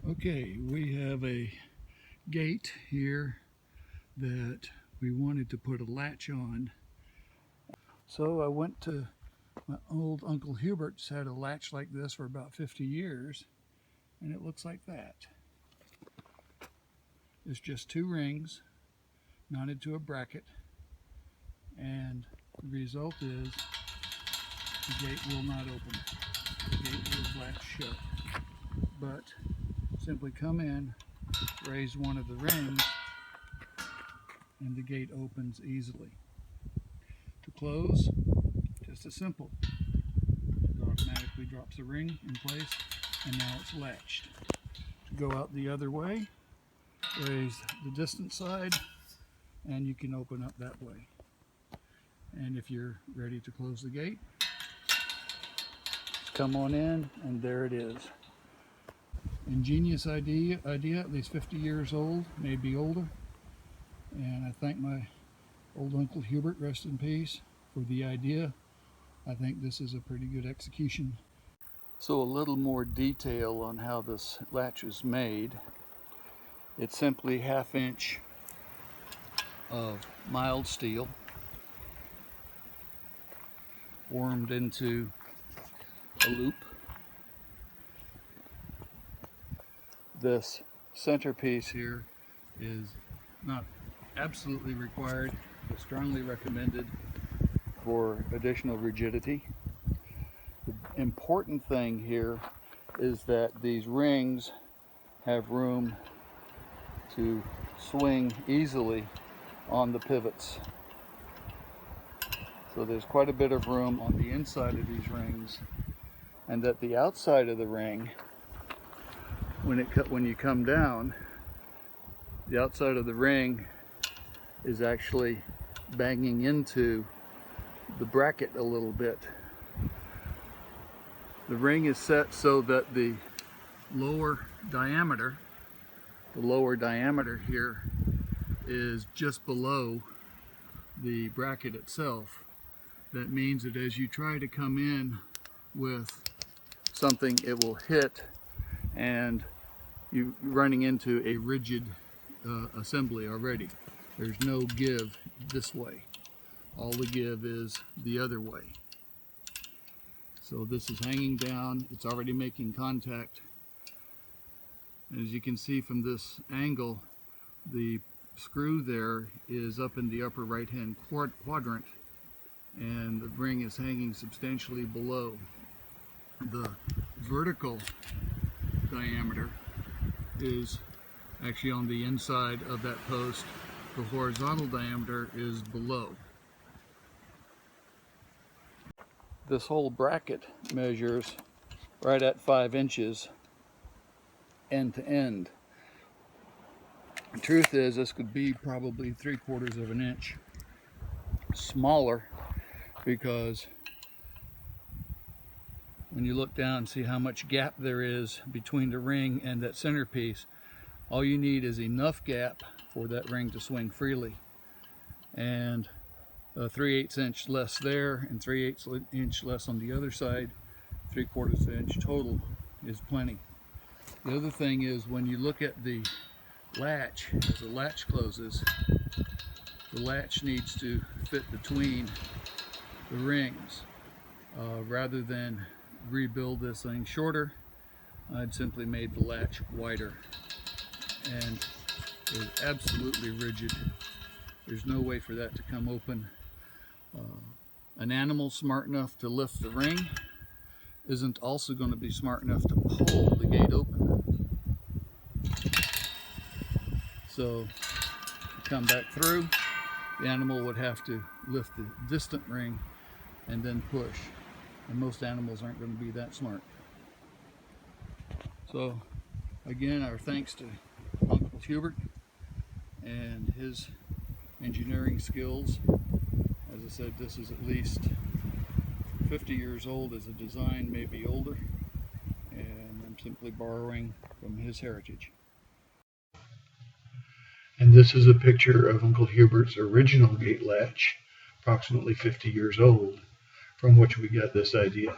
Okay, we have a gate here that we wanted to put a latch on. So I went to my old Uncle Hubert's, had a latch like this for about 50 years, and it looks like that. It's just two rings mounted to a bracket, and the result is the gate will not open. The gate is latched shut. But simply come in, raise one of the rings, and the gate opens easily. To close, just as simple. It automatically drops the ring in place, and now it's latched. To go out the other way, raise the distant side, and you can open up that way. And if you're ready to close the gate, come on in, and there it is. Ingenious idea, at least 50 years old, maybe older. And I thank my old Uncle Hubert, rest in peace, for the idea. I think this is a pretty good execution. So a little more detail on how this latch is made. It's simply 1/2 inch of mild steel formed into a loop. This centerpiece here is not absolutely required, but strongly recommended for additional rigidity. The important thing here is that these rings have room to swing easily on the pivots. So there's quite a bit of room on the inside of these rings, and at the outside of the ring, when you come down, the outside of the ring is actually banging into the bracket a little bit. The ring is set so that the lower diameter here is just below the bracket itself. That means that as you try to come in with something, it will hit, and you're running into a rigid assembly already. There's no give this way. All the give is the other way. So this is hanging down. It's already making contact. As you can see from this angle, the screw there is up in the upper right-hand quadrant, and the ring is hanging substantially below. The vertical diameter is actually on the inside of that post. The horizontal diameter is below. This whole bracket measures right at 5 inches end to end. The truth is, this could be probably 3/4 of an inch smaller, because when you look down and see how much gap there is between the ring and that centerpiece, all you need is enough gap for that ring to swing freely. And 3/8 inch less there and 3/8 inch less on the other side, 3/4 inch total is plenty. The other thing is, when you look at the latch, as the latch closes, the latch needs to fit between the rings. Rather than rebuild this thing shorter, I'd simply made the latch wider, and it's absolutely rigid. There's no way for that to come open. An animal smart enough to lift the ring isn't also going to be smart enough to pull the gate open. So to come back through, the animal would have to lift the distant ring and then push. And most animals aren't going to be that smart. So again, our thanks to Uncle Hubert and his engineering skills. As I said, this is at least 50 years old as a design, maybe older, and I'm simply borrowing from his heritage. And this is a picture of Uncle Hubert's original gate latch, approximately 50 years old, from which we got this idea.